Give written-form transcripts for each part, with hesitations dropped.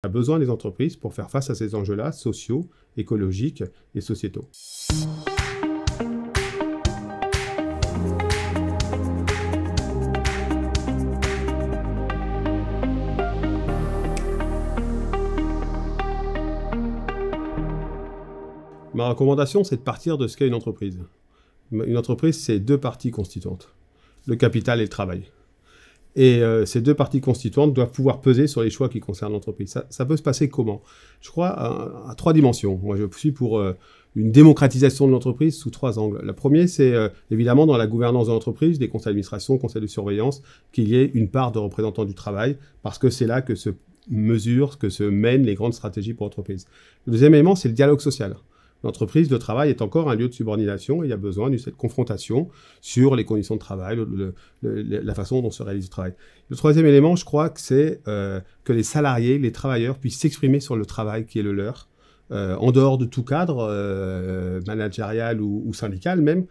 On a besoin des entreprises pour faire face à ces enjeux-là, sociaux, écologiques et sociétaux. Ma recommandation, c'est de partir de ce qu'est une entreprise. Une entreprise, c'est deux parties constituantes, le capital et le travail. Et ces deux parties constituantes doivent pouvoir peser sur les choix qui concernent l'entreprise. Ça peut se passer comment? Je crois à trois dimensions. Moi, je suis pour une démocratisation de l'entreprise sous trois angles. La première, c'est évidemment dans la gouvernance de l'entreprise, des conseils d'administration, conseils de surveillance, qu'il y ait une part de représentants du travail, parce que c'est là que se mesurent, que se mènent les grandes stratégies pour l'entreprise. Le deuxième élément, c'est le dialogue social. L'entreprise, le travail est encore un lieu de subordination et il y a besoin de cette confrontation sur les conditions de travail, la façon dont se réalise le travail. Le troisième élément, je crois que c'est que les salariés, les travailleurs puissent s'exprimer sur le travail qui est le leur, en dehors de tout cadre managérial ou syndical même,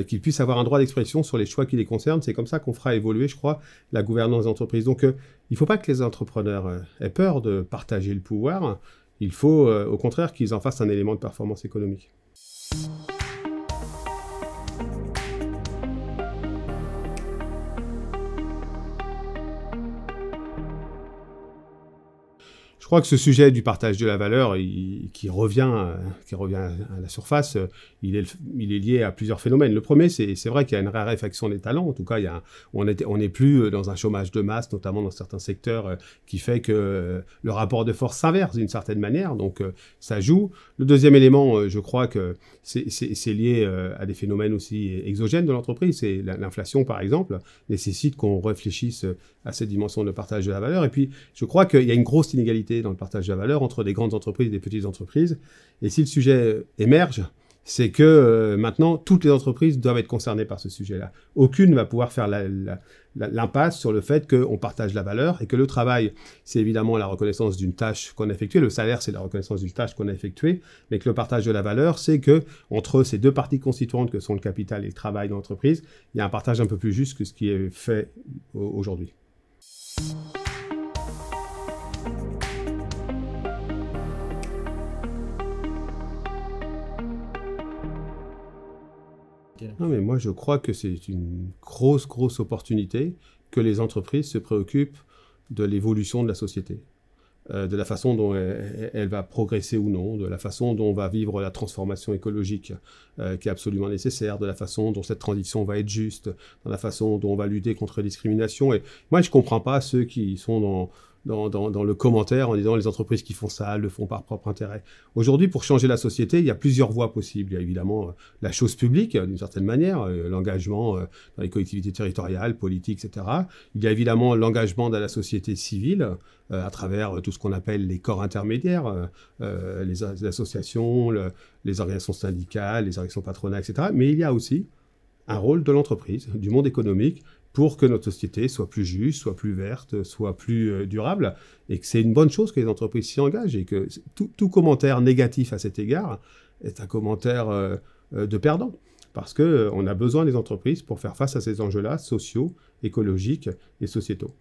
qu'ils puissent avoir un droit d'expression sur les choix qui les concernent. C'est comme ça qu'on fera évoluer, je crois, la gouvernance des entreprises. Donc, il ne faut pas que les entrepreneurs aient peur de partager le pouvoir. Il faut, au contraire, qu'ils en fassent un élément de performance économique. Je crois que ce sujet du partage de la valeur, qui revient à la surface, il est lié à plusieurs phénomènes. Le premier, c'est vrai qu'il y a une raréfaction des talents. En tout cas, on n'est plus dans un chômage de masse, notamment dans certains secteurs, qui fait que le rapport de force s'inverse d'une certaine manière. Donc, ça joue. Le deuxième élément, je crois que c'est lié à des phénomènes aussi exogènes de l'entreprise. C'est l'inflation, par exemple, nécessite qu'on réfléchisse à cette dimension de partage de la valeur. Et puis, je crois qu'il y a une grosse inégalité dans le partage de la valeur entre des grandes entreprises et des petites entreprises. Et si le sujet émerge, c'est que maintenant, toutes les entreprises doivent être concernées par ce sujet-là. Aucune ne va pouvoir faire l'impasse sur le fait qu'on partage la valeur et que le travail, c'est évidemment la reconnaissance d'une tâche qu'on a effectuée. Le salaire, c'est la reconnaissance d'une tâche qu'on a effectuée. Mais que le partage de la valeur, c'est que entre ces deux parties constituantes que sont le capital et le travail de l'entreprise, il y a un partage un peu plus juste que ce qui est fait aujourd'hui. Non, mais moi, je crois que c'est une grosse opportunité que les entreprises se préoccupent de l'évolution de la société, de la façon dont elle va progresser ou non, de la façon dont on va vivre la transformation écologique qui est absolument nécessaire, de la façon dont cette transition va être juste, de la façon dont on va lutter contre la discrimination. Et moi, je ne comprends pas ceux qui sont dans le commentaire en disant les entreprises qui font ça le font par propre intérêt. Aujourd'hui, pour changer la société, il y a plusieurs voies possibles. Il y a évidemment la chose publique, d'une certaine manière, l'engagement dans les collectivités territoriales, politiques, etc. Il y a évidemment l'engagement de la société civile à travers tout ce qu'on appelle les corps intermédiaires, les associations, les organisations syndicales, les organisations patronales, etc. Mais il y a aussi un rôle de l'entreprise, du monde économique, pour que notre société soit plus juste, soit plus verte, soit plus durable, et que c'est une bonne chose que les entreprises s'y engagent, et que tout commentaire négatif à cet égard est un commentaire de perdant, parce qu'on a besoin des entreprises pour faire face à ces enjeux-là, sociaux, écologiques et sociétaux.